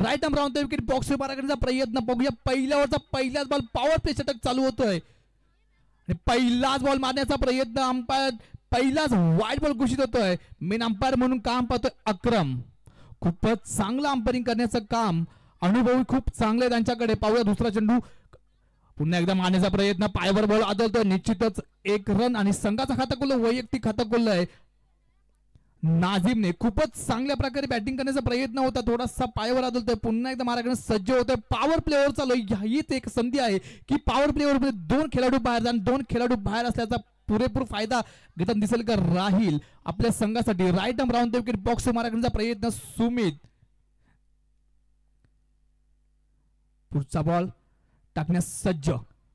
Right arm round wicket box मारा करण्याचा प्रयत्न बघूया. पहिल्याच बॉल पॉवर प्ले षटक चालू होतोय आणि पहिलाच बॉल मारण्याचा प्रयत्न. अंपायर पहिलाच वाईड बॉल घोषित होतोय. मेन अंपायर म्हणून काम पाहतोय अक्रम. खूपच चांगलं अंपायरिंग करण्याचं काम, अनुभवी खूप चांगले त्यांच्याकडे. पाहूया दुसरा चेंडू पुन्हा एकदा मारण्याचा प्रयत्न. पायावर बॉल आदळतोय. निश्चितच एक रन आणि संघाचा खाता खोललं, वैयक्तिक खाता खोललंय नाझिमने. खूपच चांगल्या प्रकारे बॅटिंग करण्याचा प्रयत्न होता. थोडासा पायावर आदळतोय. पुन्हा एकदा मारायला सज्ज होतोय. पॉवर प्लेवर चालू. हीच एक संधी आहे की पॉवर प्लेवर दोन खेळाडू बाहेर आणि दोन खेळाडू बाहेर असल्याचा पुरेपूर फायदा घेताना दिसेल का राहील आपल्या संघासाठी. Right arm round wicket box मारण्याचा प्रयत्न. सुमित पुढचा बॉल टाकण्यास सज्ज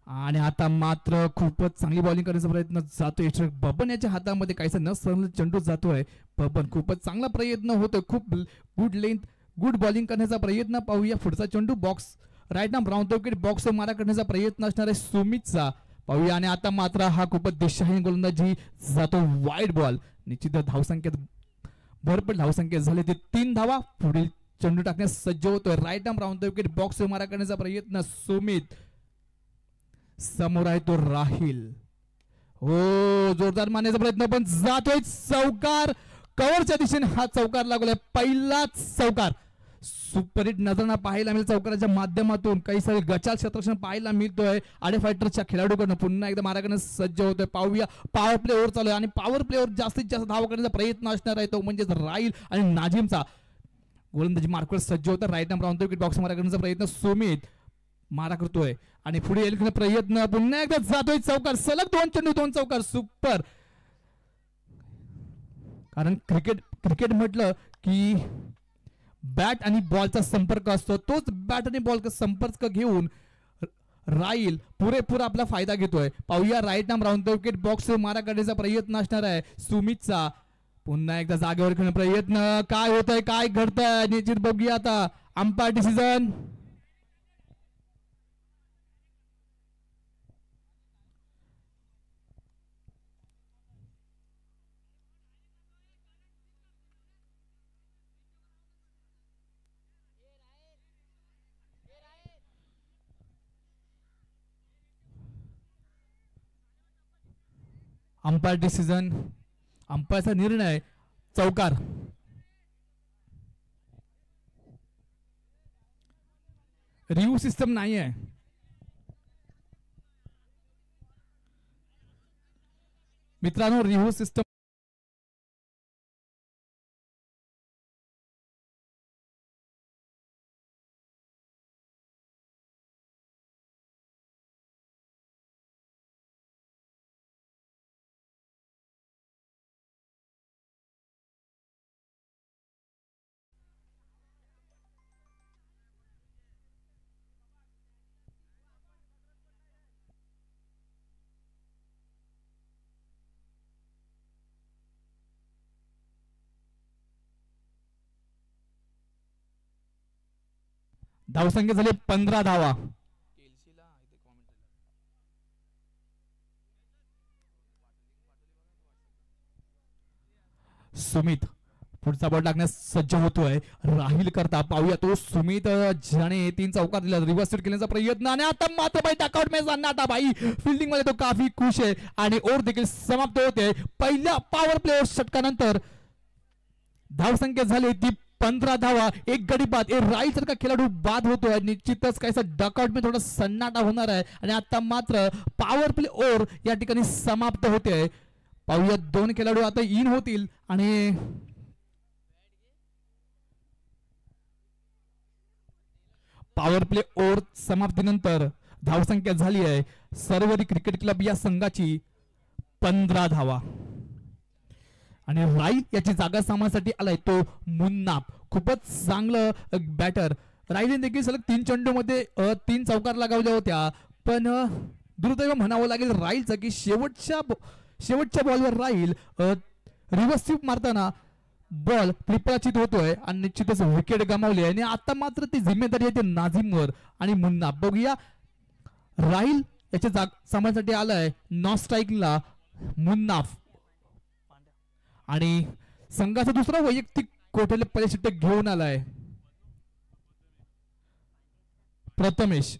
आणि आता मात्र खूपच चांगली बॉलिंग करण्याचा प्रयत्न जातोय. बबन याच्या हातामध्ये काहीसा न सरळ चेंडू जातोय. बबन खूपच चांगला प्रयत्न होतोय. खूप गुड लेंथ गुड बॉलिंग करण्याचा प्रयत्न. पाहूया पुढचा चेंडू box right arm round wicket box मारा करण्याचा प्रयत्न असणार आहे सुमितचा. पाहूया आणि आता मात्र हा खूपच दिशाहीन गोलंदाजी जातो. Wide ball. निश्चित धावसंख्येत भरपूर धावसंख्येत झाले ते 3 धावा. पुढील चेंडू टाकण्यास सज्ज होतोय. Right arm round wicket box मारा करण्याचा प्रयत्न सुमित. समोर आहे तो राहील. हो जोरदार मारण्याचा प्रयत्न पण जातोय. चौकार कव्हरच्या दिशेने हा चौकार लागलाय. पहिलाच चौकार. सुपरहिट नजरांना पाहायला मिळेल चौकाराच्या माध्यमातून. काही सारे गचाल क्षेत्ररक्षण पाहायला मिळतोय आडे फायटरच्या खेळाडूकडनं. पुन्हा एकदा मारा करण्यास सज्ज होतोय. पाहूया पॉवर प्ले ओव्हर चालू आहे आणि पॉवर प्ले ओव्हर जास्तीत जास्त धावा करण्याचा प्रयत्न असणार आहे तो म्हणजे राहील आणि नाझिमचा. गोलंदाजी मार्कवर सज्ज होता. Right arm round wicket box मारा करण्याचा प्रयत्न सुमित मारा करतोय आणि पुढे येईल प्रयत्न. पुन्हा एकदा जातोय चौकार. सलग 2 चेंडू 2 चौकार. सुपर. कारण क्रिकेट म्हटलं की बॅट आणि बॉलचा संपर्क असतो. तोच बॅट आणि बॉलचा संपर्क घेऊन राहील पुरेपूर आपला फायदा घेतोय. पाहूया right arm round wicket box मारा करण्याचा प्रयत्न असणार आहे सुमितचा. पुन्हा एकदा जागेवर खेळण्याचा प्रयत्न. काय होतंय काय घडतंय निश्चित बघूया आता. Umpire decision. Umpire decision. अंपायरचा निर्णय चौकार. रिव्ह्यू सिस्टम नाही आहे मित्रांनो. रिव्ह्यू सिस्टम धावसंख्या झाली 15 धावा. सुमित पुढचा बॉल टाकण्यास सज्ज होतोय राहील करता. पाहूया तो सुमित ज्याने 3 चौकार दिला. रिव्हर्स स्वीट केल्याचा प्रयत्न आणि आता मात्र बाई टाकआउट मॅच नाटा बाई. फिल्डिंग मध्ये तो काफी खुश आहे आणि ओव्हर देखील समाप्त होते. पहिल्या पॉवर प्ले षटकानंतर धावसंख्या झाली ती 15 धावा. एक गडी बाद. राहील सारखा खेळाडू बाद होतोय. निश्चितच काहीसा डकआउट मध्ये थोडा सन्नाटा होणार आहे आणि आता मात्र पॉवर प्ले ओव्हर या ठिकाणी समाप्त होते. पाहूया 2 खेळाडू आता इन होतील आणि पॉवर प्ले ओव्हर समाप्तीनंतर धावसंख्या झाली आहे सर्वरी क्रिकेट क्लब या संघाची 15 धावा आणि राहील याची जागा सामासाठी आलाय तो मुन्नाफ. खूपच चांगलं बॅटर. राहीलने देखील सलग 3 चेंडूमध्ये 3 चौकार लगावल्या होत्या पण दुर्दैव म्हणावं लागेल राहीलचं की शेवटच्या बॉलवर राहील रिव्हर्स स्वीप मारताना बॉल त्रिपराचित होतोय आणि निश्चितच विकेट गमावली आणि आता मात्र ती जिम्मेदारी आहे नाझिमवर आणि मुन्नाफ. बघूया राहील याच्या सामन्यासाठी आलाय नॉन स्ट्राईकला मुन्नाफ आणि संघाचा दुसरा वैयक्तिक कोठले षटक घेऊन आलाय. प्रथमेश.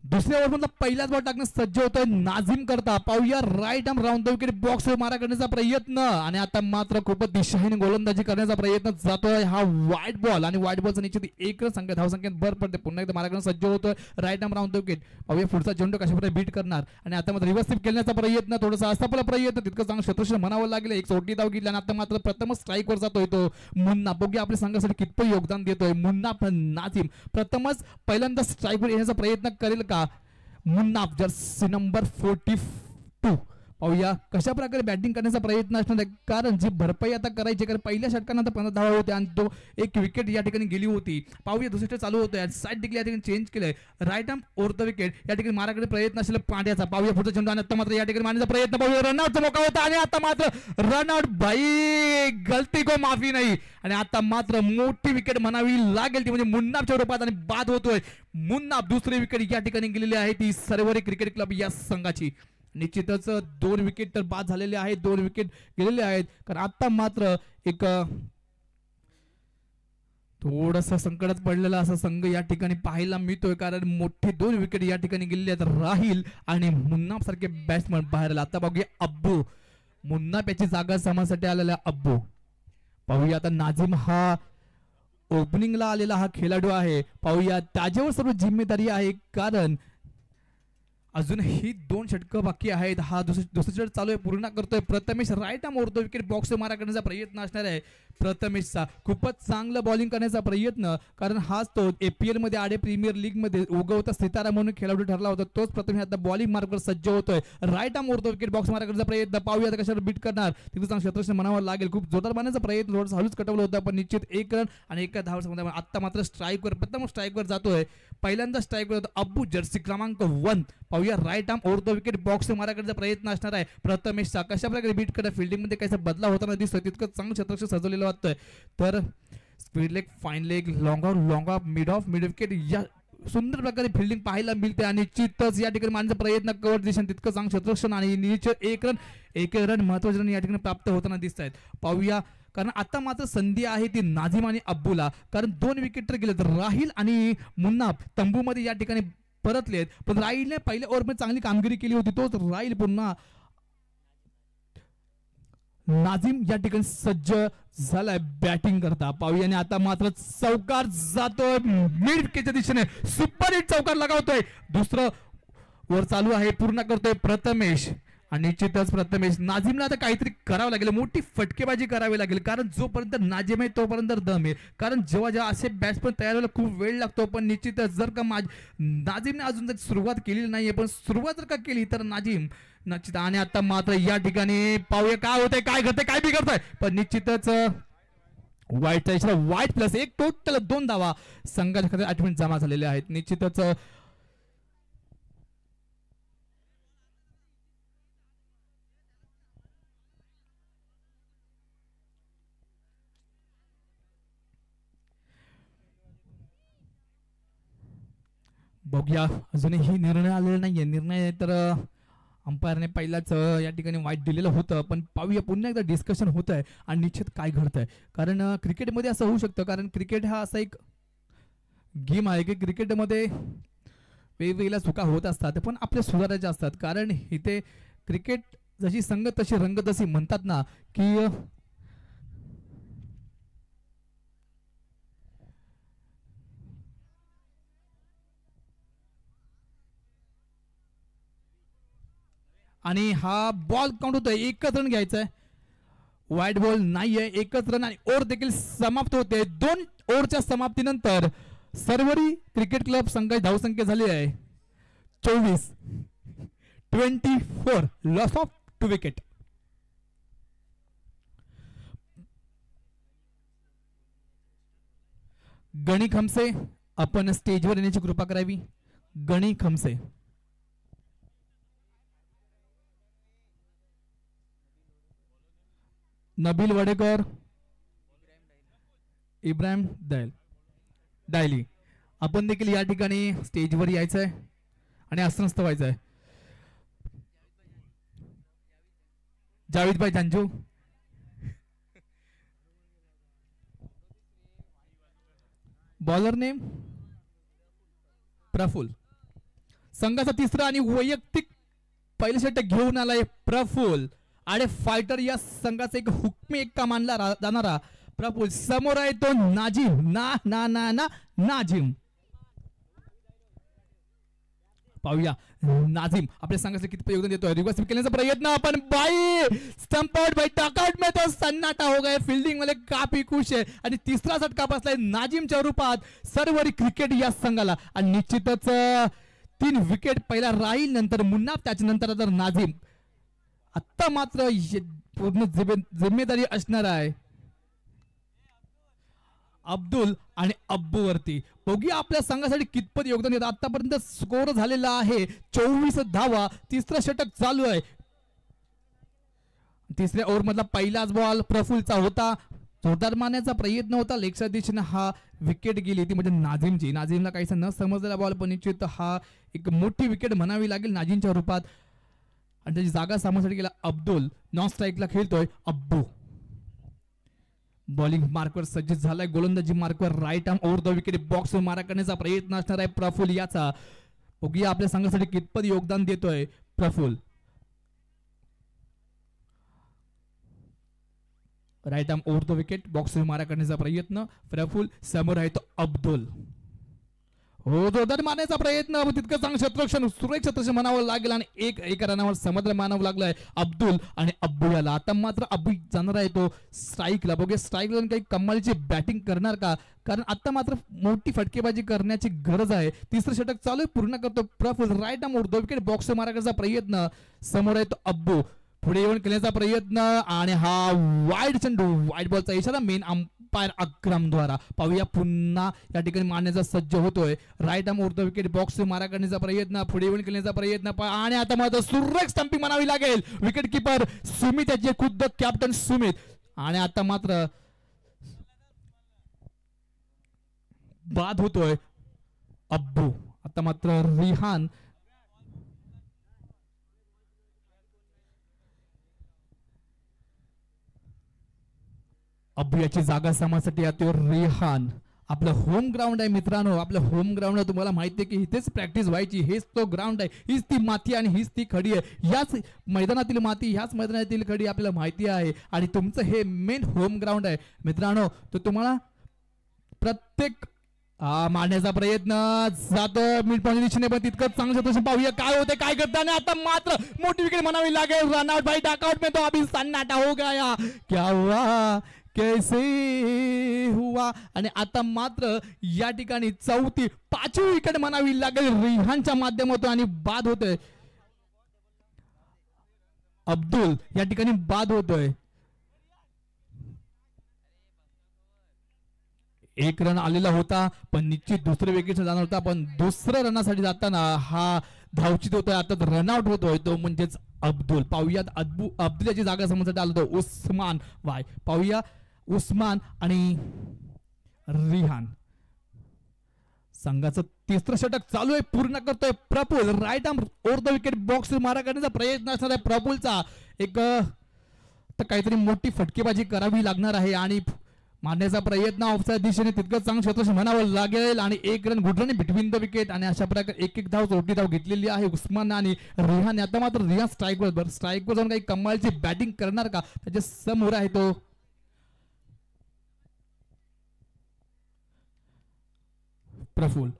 दुसऱ्या ओव्हरमधला पहिलाच बॉल टाकण्यास सज्ज होतोय नाझीम करता. पाहूया right arm round the wicket box मारा करण्याचा प्रयत्न आणि आता मात्र खूपच दिशाहीन गोलंदाजी करण्याचा प्रयत्न जातोय. हा वाईट बॉल आणि वाईट बॉलचा निश्चित एक संख्या धावसंख्येत भर पडते. पुन्हा एकदा मारा करण्यास सज्ज होतोय right arm round the wicket. पाहूया पुढचा चेंडू कशा प्रकारे बीट करणार आणि आता मात्र रिव्हर्स स्वीप खेळण्याचा प्रयत्न थोडासा असफल प्रयत्न तितकं चांगलं क्षेत्ररक्षण म्हणावं लागेल. एक सोडली धाव घेतली आणि आता मात्र प्रथमच स्ट्राईकवर जातोय तो मुन्ना. बघूया आपल्या संघासाठी कितपत योगदान देतोय मुन्ना. नाझीम प्रथमच पहिल्यांदा स्ट्राईकवर येण्याचा प्रयत्न करेल का मुन्ना जर्सी नंबर 42. पाहूया कशा प्रकारे बॅटिंग करण्याचा प्रयत्न असणार आहे कारण जी भरपाई आता करायची कारण पहिल्या षटकानंतर 15 धावा होत्या आणि तो एक विकेट या ठिकाणी गेली होती. पाहूया दुसरे चालू होतोय साईड देखील या ठिकाणी चेंज केलंय. Right arm over the wicket या ठिकाणी माराकडे प्रयत्न असेल पांड्याचा. पाहूया पुढचा चेंडू आणि आता मात्र या ठिकाणी मारण्याचा प्रयत्न. पाहूया रनआउटचा मौका होता आणि आता मात्र रनआउट. भाई गलती को माफी नाही आणि आता मात्र मोठी विकेट म्हणावी लागेल ती म्हणजे मुन्नाफच्या रूपात आणि बाद होतोय मुन्नाफ. दुसरी विकेट या ठिकाणी गेलेली आहे ती सर्वरी क्रिकेट क्लब या संघाची. निश्चितच 2 विकेट तर बाद झालेले आहेत 2 विकेट गेलेले आहेत कारण आता मात्र एक थोडासा संकटात पडलेला असा संघ या ठिकाणी पाहायला मिळतोय कारण मोठे 2 विकेट या ठिकाणी गेलेले आहेत. राहिल आणि मुन्नाफ सारखे बॅट्समन बाहेर आले. आता बघूया अब्बू मुन्नाफ याची जागा सामासाठी आलेला अब्बू. पाहूया आता नाझीम हा ओपनिंगला आलेला हा खेळाडू आहे. पाहूया त्याच्यावर सर्व जिम्मेदारी आहे कारण अजूनही 2 षटकं बाकी आहेत. हा दुसरा षटक चालू आहे पूर्ण करतोय Prathamesh. Right arm over the wicket box मारा करण्याचा प्रयत्न असणार आहे प्रथमेशचा. खूपच चांगलं बॉलिंग करण्याचा प्रयत्न कारण हाच तो APL मध्ये आडे प्रीमियर लीग मध्ये उगवता सितारा म्हणून खेळाडू ठरला होता. तोच प्रथमेश आता बॉलिंग मार्कवर सज्ज होतोय. Right arm over the wicket box मारा करण्याचा प्रयत्न. पाहूया आता कशावर बीट करणार तिथे चांगलं क्षेत्ररक्षण म्हणावं लागेल. खूप जोरदार मारण्याचा प्रयत्न थोडंसं हळूच कटवलं होतं पण निश्चित 1 रन आणि 1 धाव. आता मात्र स्ट्राईकवर प्रथम स्ट्राईकवर जातोय. पहिल्यांदा स्ट्राईकवर होता अब्बू जर्सी क्रमांक 1. पाहूया right arm over the wicket box मारा करण्याचा प्रयत्न असणार आहे प्रथमेशचा. कशा प्रकारे बीट करत फिल्डिंग मध्ये काहीसा बदलाव होताना दिसतोय तितकं चांगलं क्षेत्ररक्षण सजवलेलं वाटतंय. तर speed leg fine leg long of mid wicket या सुंदर प्रकारे फिल्डिंग पाहायला मिळते आणि निश्चितच या ठिकाणी मारण्याचा प्रयत्न कव्हर दिशेने तितकं चांगलं क्षेत्ररक्षण आणि निश्चित 1 रन महत्वाचे रन या ठिकाणी प्राप्त होताना दिसत आहेत. पाहूया कारण आता मात्र संधी आहे ती नाझीम आणि अब्बूला कारण 2 विकेट तर गेले तर राहिल आणि मुन्नाफ तंबूमध्ये या ठिकाणी परतलेत पण राहिलने पहिल्या ओव्हरमध्ये चांगली कामगिरी केली होती. तोच राहिल पुन्हा नाझीम या ठिकाणी सज्ज झालाय बॅटिंग करता. पाहूया आणि आता मात्र चौकार जातोय मिड विकेटच्या दिशेने सुपर हिट चौकार लगावतोय. दुसरं वर चालू आहे पूर्ण करतोय प्रथमेश आणि निश्चितच प्रथमेश. नाझीमला आता काहीतरी करावं लागेल मोठी फटकेबाजी करावी लागेल कारण जोपर्यंत नाझीम आहे तोपर्यंत दम आहे कारण जेव्हा असे बॅट्समन तयार व्हायला खूप वेळ लागतो पण निश्चितच जर का नाझीमने अजून तरी सुरुवात केलेली नाहीये पण सुरुवात जर का केली तर नाझीम निश्चित. आणि आता मात्र या ठिकाणी पाहूया काय होतंय काय घडतंय काय बिघडतंय पण निश्चितच वाईटचा इशारा वाईट प्लस 1 टोटल 2 धावा संघाच्या खात्यात आठवण जमा झालेल्या आहेत. निश्चितच बघूया अजूनही निर्णय आलेला नाहीये. निर्णय तर अंपायरने पहिलाच या ठिकाणी वाईट दिलेलं होतं पण पाहूया पुन्हा एकदा डिस्कशन होत आहे आणि निश्चित काय घडतंय कारण क्रिकेटमध्ये असं होऊ शकतं कारण क्रिकेट हा असा एक गेम आहे की क्रिकेटमध्ये वेगवेगळ्या चुका होत असतात पण आपल्या सुधारायच्या असतात कारण इथे क्रिकेट जशी संगत तशी रंगत अशी म्हणतात ना की आणि हा बॉल काउंट होतोय 1च रन घ्यायचा आहे. वाईट बॉल नाहीये 1च रन आणि ओव्हर देखील समाप्त होते. 2 ओव्हरच्या समाप्तीनंतर सर्वरी क्रिकेट क्लब संघाची धावसंख्या झाली आहे 24 लॉस ऑफ 2 विकेट. गणी खमसे आपण स्टेजवर येण्याची कृपा करावी. गणी खमसे नबील वडेकर इब्राहिम डायली आपण देखील या ठिकाणी स्टेजवर यायचं आहे आणि आसनस्थ व्हायचं आहे. जावेद भाई जांजू बॉलर नेम प्रफुल. संघाचा तिसरा आणि वैयक्तिक पहिला षटक घेऊन आलाय प्रफुल आणि फायटर या संघाचा एक हुकमी एक्का मानला जाणारा प्रफुल. समोर आहे तो नाजिम. ना ना ना ना नाजिम. पाहूया नाजिम आपल्या संघाचं किती योगदान देतोय. रिव्हर्स केल्याचा प्रयत्न पण बाई स्टंप आउट बाई टॉकआउट में तो सन्नाटा हो गया. फील्डिंग वाले काफी खुश आहे आणि तिसरा झटका बसलाय नाजिमच्या रूपात सर्वरी क्रिकेट या संघाला. आणि निश्चितच 3 विकेट पहिला राहील नंतर मुन्नाफ त्याच्यानंतर तर नाजिम. आता मात्र पूर्ण जिम्मेदारी असणार आहे अब्दुल आणि अब्बू वरती. बघूया आपल्या संघासाठी कितपत योगदान देतात. आतापर्यंत स्कोर झालेला आहे 24 धावा. तिसरं षटक चालू आहे. तिसऱ्या ओव्हर मधला पहिलाच बॉल प्रफुलचा होता. जोरदार मारण्याचा प्रयत्न होता. लेगच्या दिशेने हा विकेट गेली ती म्हणजे नाझिमची. नाझिमला काहीसा न समजलेला बॉल पण निश्चित हा एक मोठी विकेट म्हणावी लागेल नाझिमच्या रूपात. आणि त्याची जागा सामन्यासाठी गेला अब्दुल. नॉन स्ट्राईकला खेळतोय अब्बू. बॉलिंग मार्कवर सज्ज झालाय. गोलंदाजी मार्कवर right arm over the wicket box मारा करण्याचा प्रयत्न असणार आहे प्रफुल याचा. बघूया आपल्या संघासाठी कितपत योगदान देतोय Praful. Right arm over the wicket box मारा करण्याचा प्रयत्न प्रफुल. समोर आहे तो अब्दुल. हो जोरदार मारण्याचा प्रयत्न तितकं चांगलं क्षेत्ररक्षण सुरेख क्षेत्ररक्षण म्हणावं लागेल आणि एका रनावर समद्र मानावं लागलाय अब्दुल आणि अब्बू याला. आता मात्र अब्बू जाणार आहे तो स्ट्राईकला. बघूया स्ट्राईकला काही कमालीची बॅटिंग करणार का. कारण आता मात्र मोठी फटकेबाजी करण्याची गरज आहे. तिसरं षटक चालू आहे. पूर्ण करतो Praful. Right arm over the wicket box मारा करण्याचा प्रयत्न. समोर आहे तो अब्बू. पुढे येऊन खेळण्याचा प्रयत्न आणि हा वाईड चेंडू. वाईड बॉलचा इशारा मेन अंपायर अक्रम द्वारा. पाहूया पुन्हा या ठिकाणी मारण्याचा सज्ज होतोय. Right arm over the wicket box मारा करण्याचा प्रयत्न. पुढे येऊन खेळण्याचा प्रयत्न आणि आता मात्र सुरेख स्टंपिंग म्हणावी लागेल. विकेट किपर सुमित याचे खुद्द कॅप्टन सुमित. आणि आता मात्र बाद होतोय अब्बू. आता मात्र रिहान अब्बू याची जागा सामासाठी येतो रिहान. आपलं होम ग्राउंड आहे मित्रांनो. आपलं होम ग्राउंड आहे. तुम्हाला माहिती आहे की इथेच प्रॅक्टिस व्हायची. हेच तो ग्राउंड आहे. हीच ती माती आणि हीच ती खडी आहे. याच मैदानातील माती ह्याच मैदानातील खडी आपल्याला माहिती आहे. आणि तुमचं हे मेन होम ग्राउंड आहे मित्रांनो. तर तुम्हाला प्रत्येक मारण्याचा प्रयत्न जातो मिड दिशेने पण तितकंच चांगलं. पाहूया काय होते काय करताना. आता मात्र मोठी विकेट म्हणावी लागेल. रनआउट बाय डॉकआउट में तो अभी सन्नाटा हो गया. क्या हुआ कैसे हुआ. आणि आता मात्र या ठिकाणी चौथी 5वी विकेट म्हणावी लागेल रिहानच्या माध्यमातून आणि बाद होतोय अब्दुल. या ठिकाणी बाद होतोय. 1 रन आलेला होता पण निश्चित दुसरे विकेट जाणार होता. पण दुसऱ्या रनासाठी जाताना हा धावचित होतोय. आता रनआउट होतोय तो म्हणजेच अब्दुल. पाहूयात अब्दुल याची जागा समजण्यासाठी आलो तो उस्मान वाय. पाहूया उस्मान आणि रिहान. संघाचं तिसरं षटक चालू आहे. पूर्ण करतोय Praful. Right arm over the wicket box मारा करण्याचा प्रयत्न असणार आहे प्रफुलचा. एक तर काहीतरी मोठी फटकेबाजी करावी लागणार आहे आणि मारण्याचा प्रयत्न ऑफच्या दिशेने तितकंच चांगलं क्षेत्र म्हणावं लागेल. आणि 1 run good run between the wicket. आणि अशा प्रकारे एक धाव चौथी धाव घेतलेली आहे उस्मान आणि रिहान. आता मात्र रिहान स्ट्राईकवर जाऊन काही कमालची बॅटिंग करणार का. त्याच्या समोर आहे तो प्रफुल.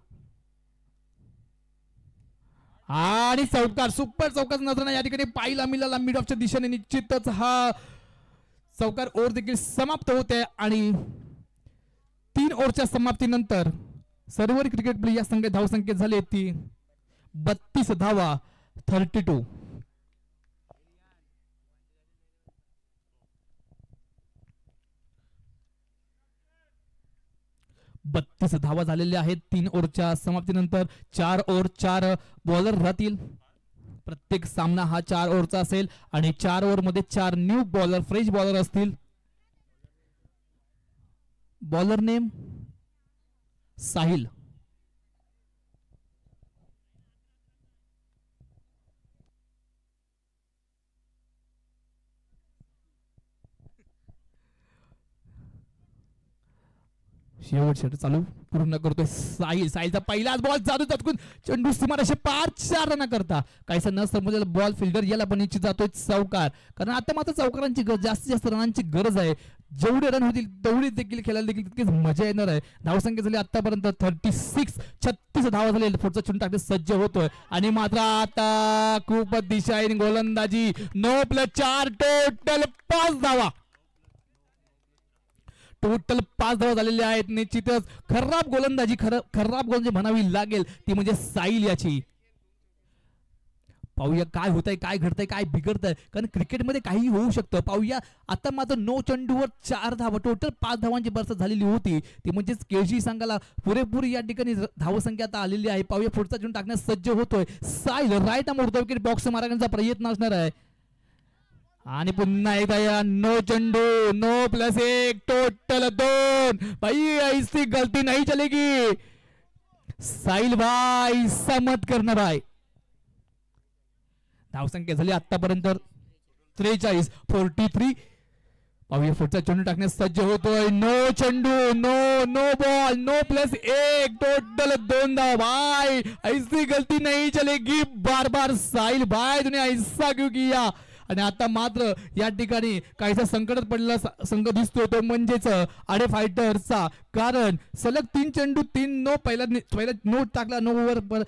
आणि चौकार सुपर चौकार नजर या ठिकाणी पाहिला मिळाला मिड ऑफच्या दिशेने. निश्चितच हा चौकार ओव्हर देखील समाप्त होते. आणि 3 ओव्हरच्या समाप्तीनंतर सर्व क्रिकेट प्ले या संघात धावसंख्या झाली ती 32 धावा 32. 32 धावा झालेल्या आहेत 3 ओव्हरच्या समाप्तीनंतर. 4 ओव्हर 4 बॉलर राहतील. प्रत्येक सामना हा 4 ओव्हरचा असेल आणि 4 ओव्हर मध्ये 4 न्यू बॉलर फ्रेश बॉलर असतील. Bowler name Sahil. शेवट षटक चालू पूर्ण करतोय साहिलचा पहिलाच बॉल जादू चटकून चेंडू सीमारेषे पार 4 रन करता काहीसा न समजलेला बॉल फिल्डर याला पण निश्चित जातोय चौकार कारण आता मात्र चौकारांची जास्तीत जास्त रनांची गरज आहे जेवढे रन होतील तेवढे देखील खेळायला देखील तितकीच मजा येणार आहे धावसंख्या झाली आतापर्यंत 36 धावा झाले पुढचा चेंडू टाकले सज्ज होतोय आणि मात्र आता खूपच दिशाहीन गोलंदाजी 9+4 टोटल 5 धावा टोटल 5 धावा झालेल्या आहेत निश्चितच खराब गोलंदाजी खराब गोलंदाजी म्हणावी लागेल ती म्हणजे साहिल याची पाहूया काय होतंय काय घडतंय काय बिघडतंय कारण क्रिकेटमध्ये काही होऊ शकतं पाहूया आता मात्र 9 चेंडूवर 4 धावा टोटल 5 धावांची बरसात झालेली होती ती म्हणजेच केळशी संघाला पुरेपूर या ठिकाणी धावसंख्या आता आलेली आहे पाहूया पुढचा चेंडू टाकण्यास सज्ज होतोय Sahil right arm wicket box मारण्याचा प्रयत्न असणार आहे आणि पुन्हा एकदा या 9 चेंडू 9+1 टोटल 2 भाई ऐसी गलती नहीं चलेगी साहिल भाई समत करना भाई धावसंख्या झाली आतापर्यंत 43 पाहूया पुढचा चेंडू टाकण्यास सज्ज होतोय 9 चेंडू नो बॉल 9+1 टोटल 2 धावा भाई ऐसी गलती नहीं चलेगी बार बार साहिल भाई तूने ऐसा क्यों किया आणि आता मात्र या ठिकाणी काहीसा संकटात पडलेला संघ दिसतोय तो म्हणजेच आडे फायटर्सचा कारण सलग 3 चेंडू 3 नो पहिला नो टाकला 9 ओव्हर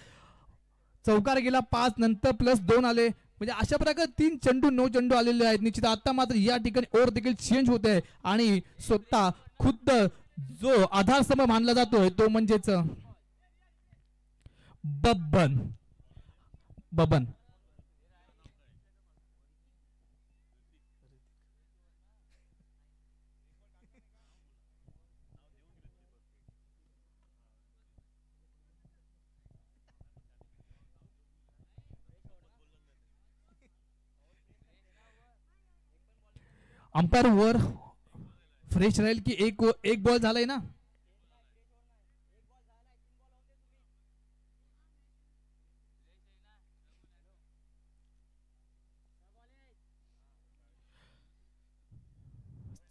चौकार गेला 5 नंतर +2 आले म्हणजे अशा प्रकारे 3 चेंडू 9 चेंडू आलेले आहेत निश्चित आता मात्र या ठिकाणी ओव्हर देखील चेंज होते आणि स्वतः खुद्द जो आधारस्तंभ मानला जातोय तो म्हणजेच बबन अंपायर वर फ्रेश राहील की एक बॉल झालाय ना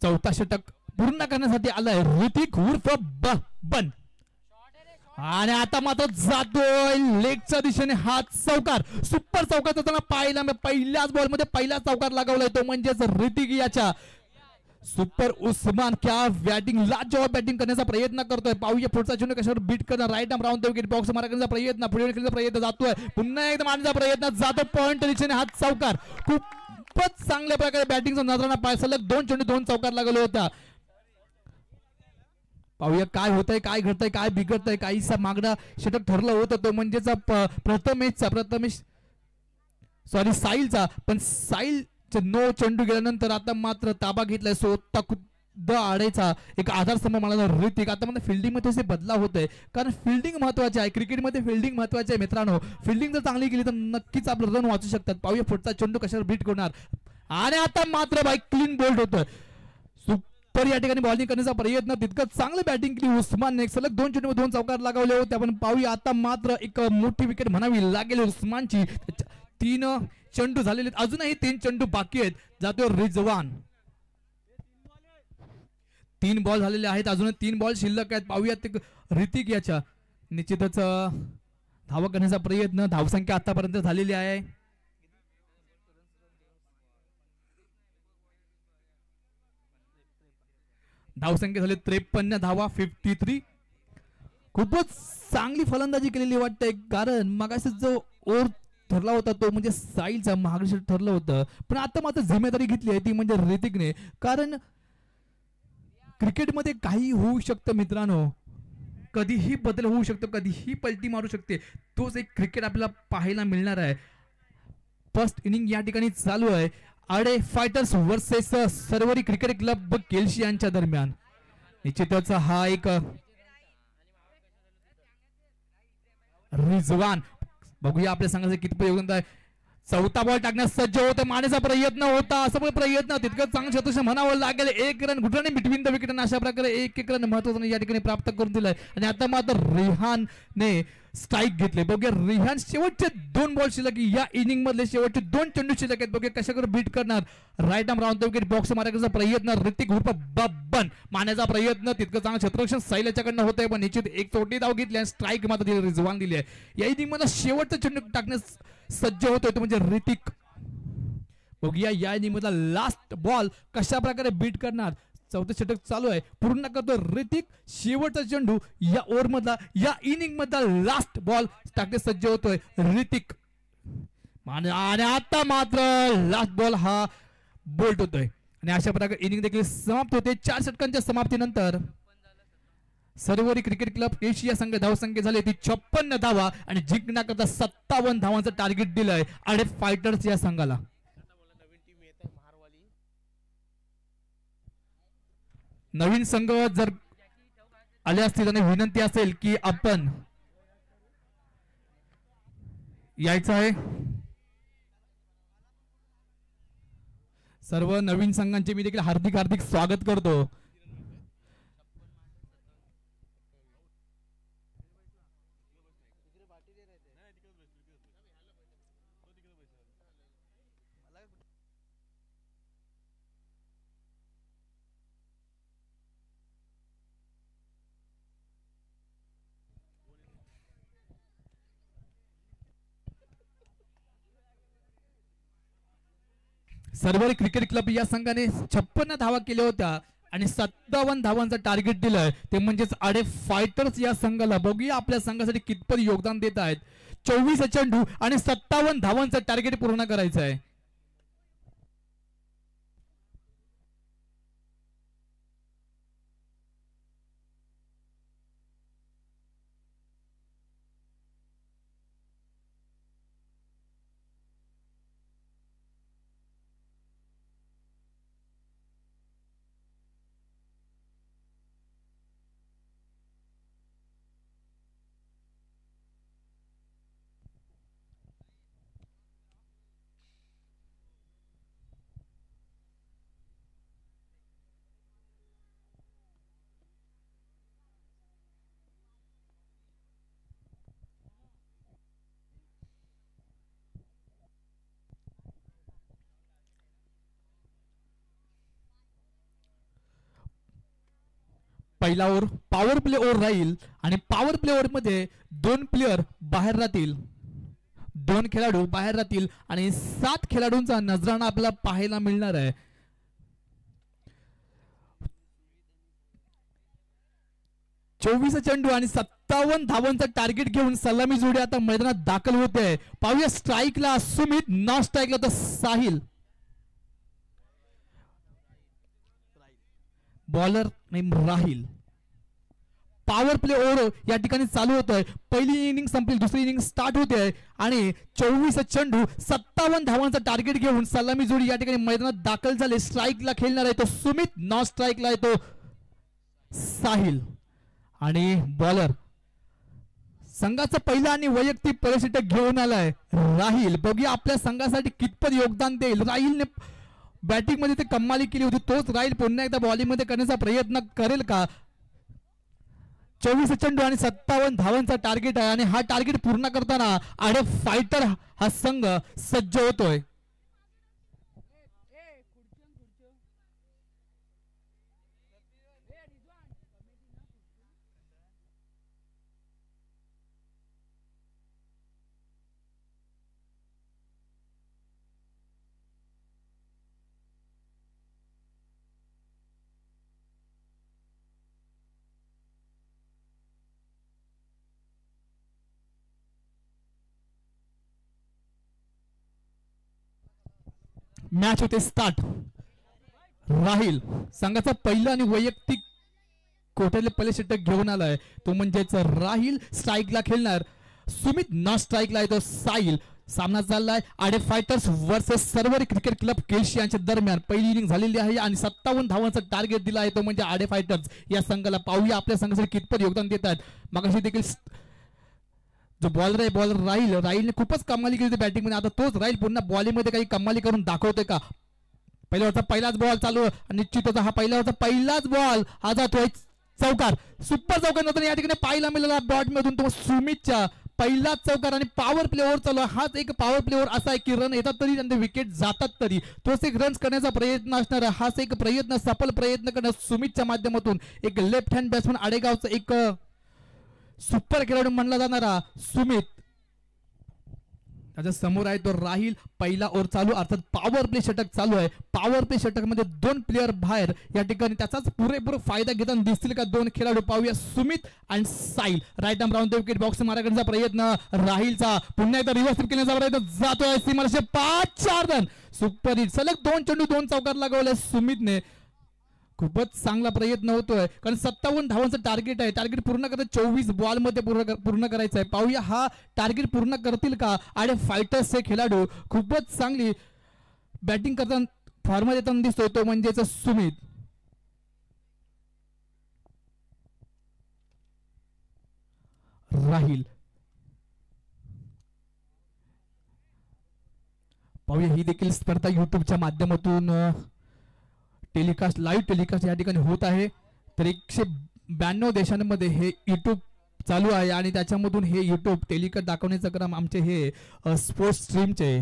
चौथा षटक पूर्ण करण्यासाठी आलाय ऋतिक उर्फ बन आणि आता मात्र जातोय लेगच्या दिशेने हात चौकार सुपर चौकार जाताना पाहिला पहिल्याच बॉल मध्ये पहिला चौकार लगावलाय तो म्हणजेच ऋतिक याच्या सुपर उस्मान क्या बॅटिंग लाजवाब बॅटिंग करण्याचा प्रयत्न करतोय पाहूया पुढचा चेंडू कशावर बीट करणार right arm round wicket box मारण्याचा प्रयत्न पुढे खेळण्याचा प्रयत्न जातोय पुन्हा एकदा मारण्याचा प्रयत्न जातो पॉइंट दिशेने हात चौकार खूपच चांगल्या प्रकारे बॅटिंगचा नजराणा पाय सलग 2 चेंडू 2 चौकार लागले होता पाहूया काय होतंय काय घडतंय काय बिघडतंय काहीसा मागणा षटक ठरलं होतं तो म्हणजेच साहिलचा पण साहिलचे 9 चेंडू गेल्यानंतर आता मात्र ताबा घेतलाय स्वतः खुद्द आडेचा एक आधारस्तंभ मला ऋतिक आता मला फिल्डिंग मध्ये बदलाव होतोय कारण फिल्डिंग महत्वाची आहे क्रिकेटमध्ये फिल्डिंग महत्वाची आहे मित्रांनो फिल्डिंग जर चांगली केली तर नक्कीच आपलं रन वाचू शकतात पाहूया पुढचा चेंडू कशावर बीट करणार आणि आता मात्र बाई क्लीन बोल्ड होतोय तर या ठिकाणी बॉलिंग करण्याचा प्रयत्न तितकं चांगलं बॅटिंग केली उस्मानने सलग 2 चेंडू 2 चौकार लगावले होते आपण पाहूया आता मात्र एक मोठी विकेट म्हणावी लागेल उस्मानची 3 चेंडू झालेले अजूनही 3 चेंडू बाकी आहेत जातो रिजवान 3 बॉल झालेले आहेत अजून 3 बॉल शिल्लक आहेत पाहूया ते ऋतिक याच्या निश्चितच धावा करण्याचा प्रयत्न धावसंख्या आतापर्यंत झालेली आहे धावसंख्या झाली 53 धावा 53 खूपच चांगली फलंदाजी केलेली वाटते कारण मगाशी जो ओव्हर ठरला होता तो म्हणजे साहिलचा महागडे ठरलं होतं पण आता मात्र जिम्मेदारी घेतली आहे ती म्हणजे ऋतिकने कारण क्रिकेटमध्ये काही होऊ शकतं मित्रांनो कधीही बदल होऊ शकतो कधीही पलटी मारू शकते तोच एक क्रिकेट आपल्याला पाहायला मिळणार आहे फर्स्ट इनिंग या ठिकाणी चालू आहे Aade Fighters versus Sarvari Cricket Club Kelshi यांच्या दरम्यान निश्चितच हा एक रिजवान बघूया आपल्या संघाचे किती योगदान आहे चौथा बॉल टाकण्यास सज्ज होते. मानेचा प्रयत्न होता. असं प्रयत्न तितकं चांगलं क्षेत्ररक्षण म्हणावं लागेल. एक रन घुटणे बिटवीन द विकेट. अशा प्रकारे एक रन महत्वाचं या ठिकाणी प्राप्त करून दिलाय. आणि आता मात्र रिहानने स्ट्राईक घेतले. बघूया रिहान शेवटचे 2 बॉल शिल्लक या इनिंग मधले शेवटचे 2 चेंडू शिल्लक आहेत. बघूया कशा करून बीट करणार. Right arm round the wicket box मारण्याचा प्रयत्न. ऋतिक उर्फ बब्बन मारण्याचा प्रयत्न तितकं चांगलं क्षेत्ररक्षण साईल याच्याकडनं होतंय. पण निश्चित एक चोटी धाव घेतली आणि स्ट्राईक मात्र दिली. रिजवान दिली आहे. या इनिंग मध्ये शेवटचा चेंडू टाकण्यास सज्ज होतोय तो म्हणजे ऋतिक. बघूया या इनिंग मधला लास्ट बॉल कशा प्रकारे बीट करणार. चौथं षटक चालू आहे. पूर्ण करतो ऋतिक. शेवटचा चेंडू या ओव्हर मधला या इनिंग मधला लास्ट बॉल टाकण्यास सज्ज होतोय ऋतिक. आणि आता मात्र लास्ट बॉल हा बोल्ट होतोय. आणि अशा प्रकारे इनिंग देखील समाप्त होते. 4 षटकांच्या समाप्तीनंतर सर्वरी क्रिकेट क्लब एशिया संघ धावसंख्या झाली ती 56 धावा आणि जिंकण्याकरता 57 धावांचं टार्गेट दिलंय आणि फायटर्स या संघाला. नवीन संघ जर आले असतील आणि विनंती असेल की आपण यायचं आहे. सर्व नवीन संघांचे मी देखील हार्दिक हार्दिक स्वागत करतो. सर्वरी क्रिकेट क्लब या संघाने 56 धावा केल्या होत्या आणि 57 धावांचं टार्गेट दिलंय ते म्हणजेच आडे फायटर्स या संघाला. बघूया आपल्या संघासाठी कितपत योगदान देत आहेत. 24 चेंडू आणि 57 धावांचं टार्गेट पूर्ण करायचं आहे. पहिला ओव्हर पॉवर प्ले ओव्हर राहील आणि पॉवर प्ले ओव्हर मध्ये 2 प्लेयर बाहेर राहतील. 2 खेळाडू बाहेर राहतील आणि 7 खेळाडूंचा नजराणा आपल्याला पाहायला मिळणार आहे. 24 चेंडू आणि 57 धावांचा टार्गेट घेऊन सलामी जोडी आता मैदानात दाखल होते. पाहूया स्ट्राईकला सुमित, नॉन स्ट्राईकला तर साहिल. बॉलर नेम राहिल. पॉवर प्ले ओव्हर या ठिकाणी चालू होतोय. पहिली इनिंग संपली, दुसरी इनिंग स्टार्ट होते आणि 24 चेंडू 57 धावांचा टार्गेट घेऊन सलामी जोडी या ठिकाणी मैदानात दाखल झाले. स्ट्राईकला खेळणार आहे तो सुमित, नॉन स्ट्राईकला आहे तो साहिल. आणि बॉलर संघाचा पहिला आणि वैयक्तिक परिषटक घेऊन आलाय राहिल. बघूया आपल्या संघासाठी कितपत योगदान देईल. राहिलने बॅटिंग मध्ये ते कमाली केली होती. तोच राहिल पुन्हा एकदा बॉलिंग मध्ये करण्याचा प्रयत्न करेल का. 24 चेंडू आणि 57 धावांचा टार्गेट आहे आणि हा टार्गेट पूर्ण करताना आडे फायटर हा संघ सज्ज होतोय. मॅच होते स्टार्ट. राहिल संघाचा पहिला आणि वैयक्तिक कोट्यातले पहिले षटक घेऊन आलाय तो म्हणजेच राहिल. स्ट्राईकला खेळणार सुमित, नॉन स्ट्राईकला आहे तो साहिल. सामना चाललाय Aade Fighters versus Sarvari Cricket Club Kelshi यांच्या दरम्यान. पहिली इनिंग झालेली आहे आणि 57 धावांचा टार्गेट दिला आहे तो म्हणजे आडे फायटर्स या संघाला. पाहूया आपल्या संघासाठी कितपत योगदान देत आहेत. मागाशी देखील जो बॉलर आहे बॉलर राहीलने खूपच कमाली केली बॅटिंग मध्ये. आता तोच राहील पुन्हा बॉलिंग मध्ये काही कमाली करून दाखवतोय का. पहिल्या ओव्हरचा पहिलाच बॉल चालू आणि निश्चितच हा पहिल्या ओव्हरचा पहिलाच बॉल हा जातोय चौकार. सुपर चौकार नव्हता या ठिकाणी पाहायला मिळाला बॉट मधून तो सुमितच्या पहिलाच चौकार. आणि पॉवर प्ले ओव्हर चालू आहे. हाच एक पॉवर प्ले ओव्हर असा आहे की रन येतात तरी आणि विकेट जातात तरी तोच एक रन्स करण्याचा प्रयत्न असणार. हाच एक प्रयत्न सफल प्रयत्न करणं सुमितच्या माध्यमातून. एक लेफ्ट हँड बॅट्समन आडेगावचा एक सुपर खेळाडू म्हणला जाणारा सुमित त्याच्या समोर आहे तो राहील. पहिला ओव्हर चालू अर्थात पॉवर प्ले षटक चालू आहे. पॉवर प्ले षटक मध्ये 2 प्लेयर बाहेर या ठिकाणी त्याचाच पुरेपूर फायदा घेताना दिसतील का 2 खेळाडू. पाहूया सुमित आणि Sahil. Right arm round the wicket box मारण्याचा प्रयत्न राहीलचा. पुन्हा एकदा रिव्हर्स स्वीप करण्याचा प्रयत्न जातोय सीमारेषे 5-4 रन. Super hit. सलग 2 चेंडू 2 चौकार लगावले सुमितने. खूपच चांगला प्रयत्न होतोय कारण 57 धावांचं टार्गेट आहे. टार्गेट पूर्ण करत 24 बॉल मध्ये पूर्ण करायचं आहे. पाहूया हा टार्गेट पूर्ण करतील का. आणि फायटर्स हे खेळाडू खूपच चांगली बॅटिंग करताना फॉर्मात येताना दिसतोय तो म्हणजेच सुमित. राहील. पाहूया ही देखील स्पर्धा युट्यूबच्या माध्यमातून टेलिकास्ट लाईव्ह टेलिकास्ट या ठिकाणी होत आहे. तर 192 देशांमध्ये हे युट्यूब चालू आहे आणि त्याच्यामधून हे युट्यूब टेलिकास्ट दाखवण्याचं काम आमचे हे स्पोर्ट्स स्ट्रीमचे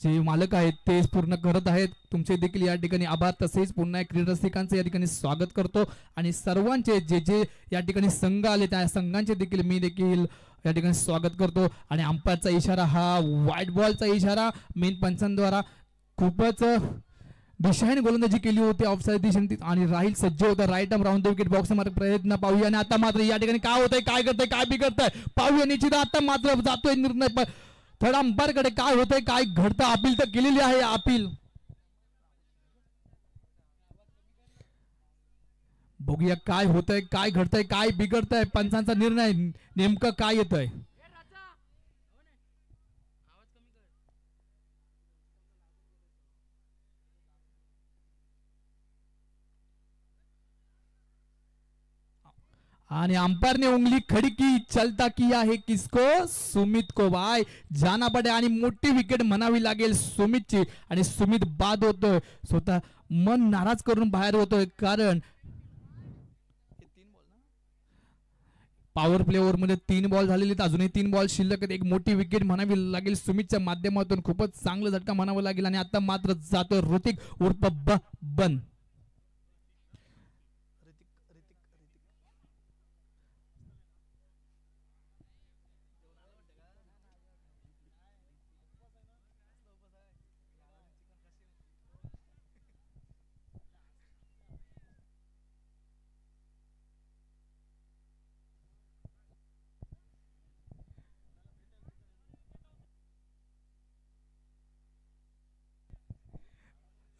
जे मालक आहेत ते पूर्ण करत आहेत. तुमचे देखील या ठिकाणी आभार. तसेच पुन्हा एक क्रीडा रसिकांचे या ठिकाणी स्वागत करतो आणि सर्वांचे जे जे या ठिकाणी संघ आले त्या संघांचे देखील मी देखील या ठिकाणी स्वागत करतो. आणि अंपायरचा इशारा हा व्हाईट बॉलचा इशारा मेन पंचांद्वारा. खूपच दिशाहीन गोलंदाजी केली होती ऑफसाईड दिशेने आणि राहील सज्ज होता. Right arm round the wicket box mark प्रयत्न. पाहूया आणि आता मात्र या ठिकाणी काय होतंय काय करतंय काय बिघडतंय पाहूया. निश्चित आता मात्र जातोय निर्णय थर्ड अंपायर कडे. काय होतंय काय घडतं. अपील तर केलेली आहे. अपील बघूया काय होतंय काय घडतंय काय बिघडतंय. पंचांचा निर्णय नेमकं काय येतंय. आणि अंपायर ने उंगली खड़ी की चलता किया है किसको सुमित को. भाई जाना पडे आणि मोठी विकेट म्हणावी लागेल सुमितची. आणि सुमित बाद होतोय. स्वतः मन नाराज करून बाहेर होतोय कारण पॉवर प्ले ओव्हर मध्ये 3 बॉल झालेले अजूनही 3 बॉल शिल्लक. एक मोठी विकेट म्हणावी लागेल सुमितच्या माध्यमातून. खूपच चांगला झटका म्हणावा लागेल. आणि आता मात्र जातोय ऋतिक उर्फ बन.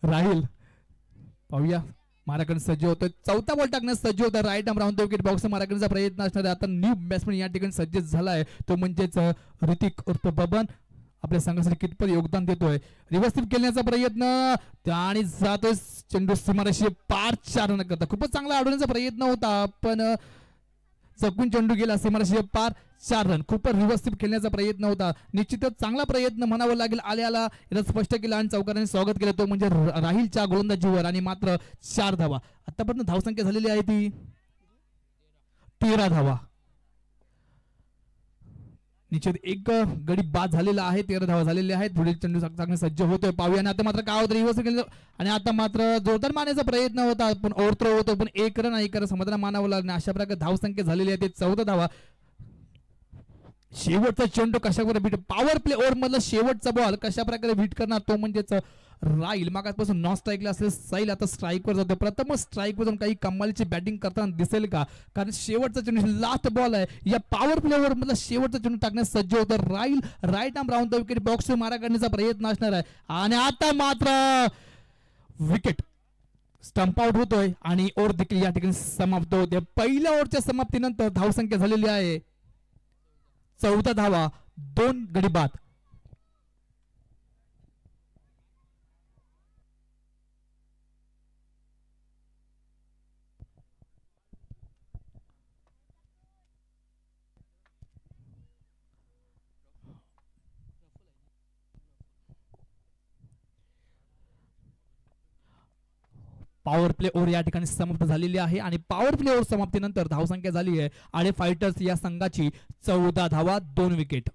राहील पाहूया माराकडे सज्ज होतोय. चौथा बॉल टाकण्यास सज्ज होता. Right arm round the wicket बॉक्स माराकडचा प्रयत्न असणार आहे. आता न्यू बॅट्समन या ठिकाणी सज्ज झालाय तो म्हणजेच ऋतिक उर्फ बबन. आपल्या संघासाठी कितपत योगदान देतोय. रिव्हर्स स्वीप खेळण्याचा प्रयत्न आणि जातोय चेंडू सीमारेषे 5-4 रन करता. खूपच चांगला अडवण्याचा प्रयत्न होता पण चकून चेंडू गेला सीमारेषे 4 रन. खूप रिव्हर्स स्वीप खेळण्याचा प्रयत्न होता. निश्चितच चांगला प्रयत्न म्हणावं लागेल. आल्याला स्पष्ट केला आणि चौकाराने स्वागत केलं तो म्हणजे राहीलच्या गोलंदाजीवर. आणि मात्र 4 धावा. आतापर्यंत धावसंख्या झालेली आहे ती 13 धावा. निश्चित एक गडी बाद झालेला आहे. 13 धावा झालेले आहेत. पुढील चेंडू चांगला सज्ज होतोय पाहूया. आणि आता मात्र काय होतं रिव्हर्स केलं आणि आता मात्र जोरदार मारण्याचा प्रयत्न होता पण ओव्हरथ्रो होतो पण 1 रन समाधान मानावं लागलं. अशा प्रकारे धावसंख्या झालेली आहे ते 14 धावा. शेवटचा चेंडू कशा प्रकारे बीट पॉवर प्ले ओव्हर मधला शेवटचा बॉल कशा प्रकारे बीट करणार तो म्हणजेच राहील. मागासपासून नॉन स्ट्राईकला असेल साईल आता स्ट्राईकवर जातो. प्रथम स्ट्राईकवर जाऊन काही कमालीची बॅटिंग करताना दिसेल का कारण शेवटचा चेंडू लास्ट बॉल आहे. या पॉवर प्ले ओव्हर मधला शेवटचा चेंडू टाकण्यास सज्ज होतं राहील. Right arm round the wicket box मारा करण्याचा प्रयत्न असणार आहे. आणि आता मात्र विकेट स्टंप आउट होतोय आणि ओव्हर देखील या ठिकाणी समाप्त होते. पहिल्या ओव्हरच्या समाप्तीनंतर धावसंख्या झालेली आहे 14 धावा 2 गडी बाद. पॉवर प्ले ओव्हर या ठिकाणी समाप्त झालेली आहे आणि पॉवर प्ले ओव्हर समाप्तीनंतर धावसंख्या झाली आहे आडे फायटर्स या संघाची 14 धावा 2 विकेट.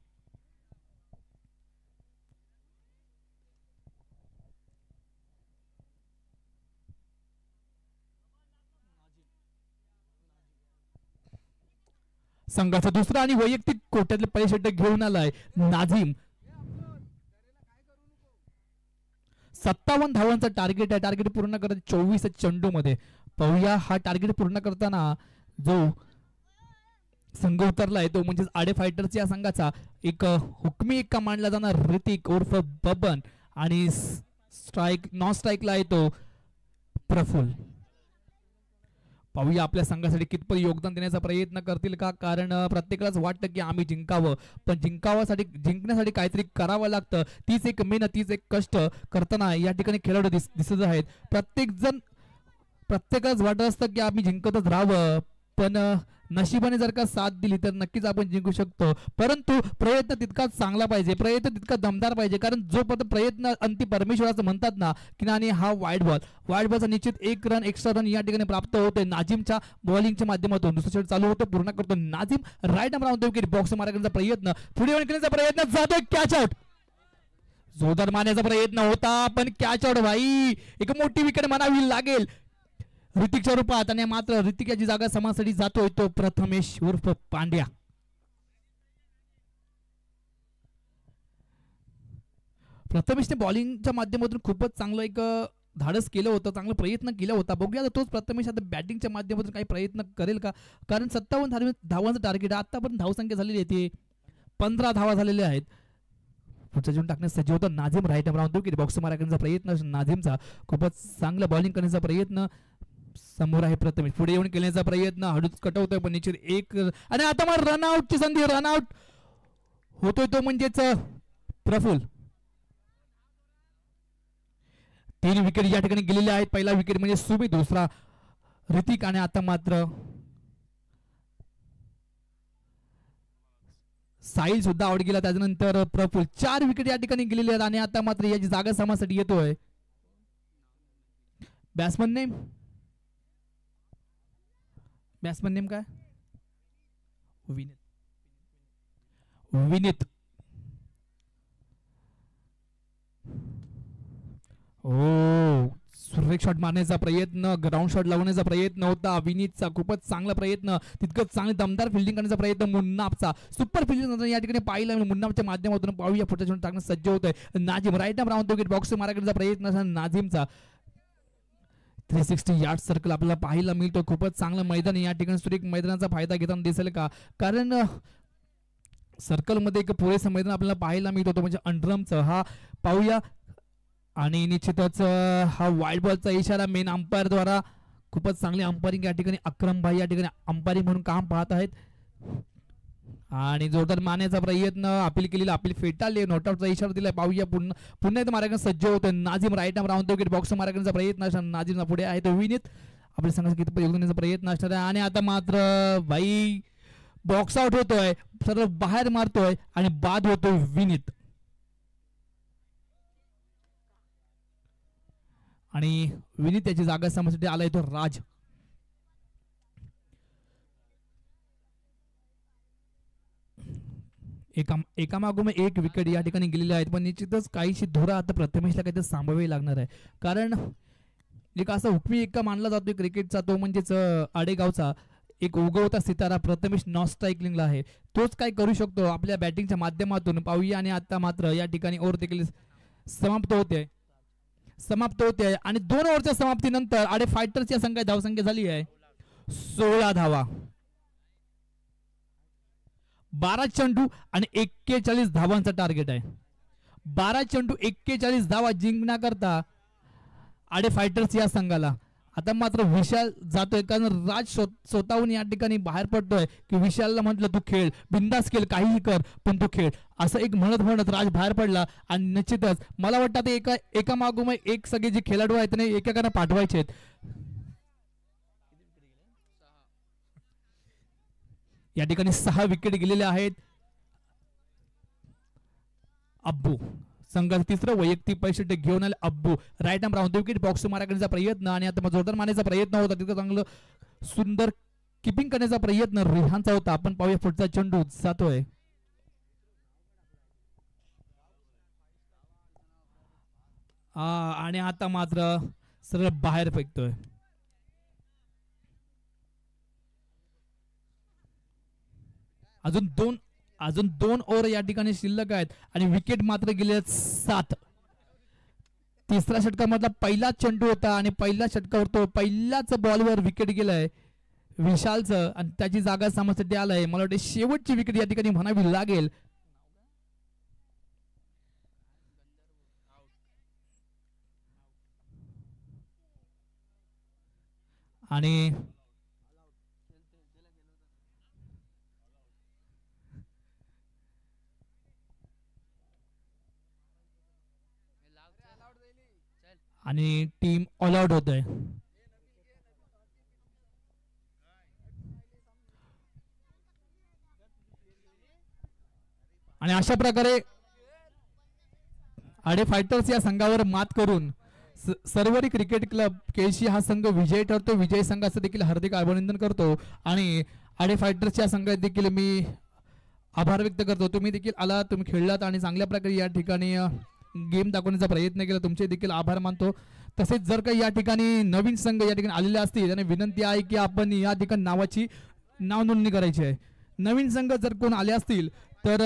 संघाचा दुसरा आणि वैयक्तिक कोट्यातले पैसे घेऊन आलाय नाझीम. 57 धावांचा टार्गेट आहे. टार्गेट पूर्ण करत 24 चेंडू मध्ये. पाहूया हा टार्गेट पूर्ण करताना जो संघ उतरलाय तो म्हणजे आडे फायटर्स या संघाचा एक हुकमी एक्का मानला जाणार ऋतिक उर्फ बबन आणि स्ट्राईक नॉन स्ट्राईकला आहे तो प्रफुल्ल. पाहूया आपल्या संघासाठी कितपत योगदान देण्याचा प्रयत्न करतील का, कारण प्रत्येकालाच वाटतं की आम्ही जिंकावं, पण जिंकण्यासाठी काहीतरी करावं लागतं. तीच एक मेहनत, तीच एक कष्ट करताना या ठिकाणी खेळाडू दिसत आहेत. प्रत्येकालाच वाटत असतं की आम्ही जिंकतच राहावं, पण नशिबाने जर का साथ दिली तर नक्कीच आपण जिंकू शकतो. परंतु प्रयत्न तितकाच चांगला पाहिजे, प्रयत्न तितका दमदार पाहिजे, कारण जोपर्यंत प्रयत्न अंती परमेश्वराचं म्हणतात ना की आणि हा वाईट बॉलचा निश्चित 1 रन एक्स्ट्रा रन या ठिकाणी प्राप्त होतोय नाझीमच्या बॉलिंगच्या माध्यमातून. दुसरा षट चालू होतो, पूर्ण करतो नाझीम. राईट नंबर राहून विकेट बॉक्स मारण्याचा प्रयत्न, पुढे करण्याचा प्रयत्न, जातोय कॅच आउट. जोरदार मारण्याचा प्रयत्न होता पण कॅच आउट भाई. एक मोठी विकेट म्हणावी लागेल ऋतिकच्या रूपात, आणि मात्र ऋतिक याची जागा समासाठी जातोय तो प्रथमेश उर्फ पांड्या. प्रथमेशने बॉलिंगच्या माध्यमातून खूपच चांगलं एक धाडस केलं होतं, चांगला प्रयत्न केला होता. बघूया तोच प्रथमेश आता बॅटिंगच्या माध्यमातून काही प्रयत्न करेल का, कारण 57 धावांचं टार्गेट आतापर्यंत धावसंख्या झालेली आहे ती 15 धावा झालेल्या आहेत. पुढच्या जीवन टाकण्यास सज्ज होता Nazim. Right round wicket box मारण्याचा प्रयत्न नाझीमचा, खूपच चांगला बॉलिंग करण्याचा प्रयत्न. समोर आहे प्रथमेश, पुढे येऊन केल्याचा प्रयत्न, हळूच कटवतोय पण निश्चित एक, आणि आता मग रनआउटची संधी, रनआउट होतोय तो म्हणजेच प्रफुल्ल. 3 विकेट या ठिकाणी गेलेले आहेत. पहिला विकेट म्हणजे सुमित, दुसरा ऋतिक, आणि आता मात्र साहिल सुद्धा आउट गेला. त्याच्यानंतर प्रफुल्ल. 4 विकेट या ठिकाणी गेलेले आहेत आणि आता मात्र याची जागा समासाठी येतोय बॅट्समन नेम काय, विनीत. सुरेख शॉट मारण्याचा प्रयत्न, ग्राउंड शॉट लावण्याचा प्रयत्न होता विनीतचा. खूपच चांगला प्रयत्न, तितकंच चांगली दमदार फिल्डिंग करण्याचा प्रयत्न मुन्नाफचा. सुपर फिल्डिंग या ठिकाणी पाहिलं मुन्नाफच्या माध्यमातून. पाहूया पुढच्या शॉट टाकण्यास सज्ज होतोय Nazim. Right arm round wicket box मारण्याचा प्रयत्न नाझीमचा. 360 यार्ड सर्कल आपल्याला पाहायला मिळतो. खूपच चांगलं मैदान या ठिकाणी. सुरेख मैदानाचा फायदा घेताना दिसेल का, कारण सर्कल मध्ये एक पुरेसं मैदान आपल्याला पाहायला मिळत होतं म्हणजे अंडरमचं. हा पाहूया, आणि निश्चितच हा वाईड बॉलचा इशारा मेन अंपायर द्वारा. खूपच चांगली अंपायरिंग या ठिकाणी अक्रम भाई या ठिकाणी अंपायरिंग म्हणून काम पाहत आहेत. आणि जोरदार मारण्याचा प्रयत्न, अपील केलेला, अपील फेटाळले, नॉटआउटचा इशारा दिलाय. पाहूया पुन्हा एकदा मारायला सज्ज होतं Nazim. Right arm round wicket box मारण्याचा प्रयत्न असणार नाझीमचा. पुढे आहे तो विनीत, आपल्या संघाचा किती योगदान देण्याचा प्रयत्न असणार आहे. आणि आता मात्र भाई बॉक्स आउट होतोय, सर्व बाहेर मारतोय आणि बाद होतोय विनीत. आणि विनीत त्याची जागा समजण्यासाठी आलाय तो राज. एकामागोम एक विकेट या ठिकाणी गेलेले आहेत, पण निश्चितच काहीशी धोरा आता प्रथमेशला काहीतरी सांभाळावी लागणार आहे. कारण एक असा हुकमी एक्का मानला जातो क्रिकेटचा, तो म्हणजेच आडेगावचा एक उगवता सितारा प्रथमेश नॉन स्ट्रायकलिंगला आहे. तोच काय करू शकतो आपल्या बॅटिंगच्या माध्यमातून. पाहूया, आणि आता मात्र या ठिकाणी ओव्हर देखील समाप्त होते आणि 2 ओव्हरच्या समाप्तीनंतर आडे फायटर्स या संघाची धावसंख्या झाली आहे 16 धावा. 12 चेंडू आणि 41 धावांचा टार्गेट आहे. 12 चेंडू 41 धावा जिंकण्याकरता आडे फायटर्स या संघाला. आता मात्र विशाल जातोय, कारण राज स्वतःहून या ठिकाणी बाहेर पडतोय की विशालला म्हटलं तू खेळ, बिंदास खेळ, काहीही कर, पण तू खेळ, असं एक म्हणत राज बाहेर पडला. आणि निश्चितच मला वाटतं ते एका मागोमाग एक सगळे जे खेळाडू आहेत ते एकेकांना पाठवायचे आहेत. या ठिकाणी 6 विकेट गेलेले आहेत. अब्बू संघाचं तिसरं वैयक्तिक पैसे घेऊन आले अब्बू. Right arm round wicket box मारा करण्याचा प्रयत्न आणि आता मग जोरदार मारण्याचा प्रयत्न होता. तितकं चांगलं सुंदर किपिंग करण्याचा प्रयत्न रिहानचा होता. आपण पाहूया पुढचा चेंडू जातोय. आणि आता मात्र सरळ बाहेर फेकतोय. अजून दोन ओव्हर या ठिकाणी शिल्लक आहेत आणि विकेट मात्र गेले 7. तिसरा षटकामधला पहिला चेंडू होता आणि पहिल्या षटकावर तो पहिल्याच बॉलवर विकेट गेलाय विशालचं आणि त्याची जागा सामन्यासाठी आलाय. मला वाटतं शेवटची विकेट या ठिकाणी म्हणावी लागेल. आणि टीम ऑल आउट होत आहे. आणि अशा प्रकारे आडे फायटर्स या संघावर मात करून सर्वरी क्रिकेट क्लब केशी हा संघ विजयी ठरतो. विजयी संघाचं देखील हार्दिक अभिनंदन करतो आणि आडे फायटर्स या संघात देखील मी आभार व्यक्त करतो. तुम्ही देखील आलात, तुम्ही खेळलात आणि चांगल्या प्रकारे या ठिकाणी गेम दाखवण्याचा प्रयत्न केला. तुमचे देखील आभार मानतो. तसेच जर काही या ठिकाणी नवीन संघ या ठिकाणी आलेले असतील त्यांना विनंती आहे की आपण या ठिकाणी नाव नोंदणी करायची आहे. नवीन संघ जर कोण आले असतील तर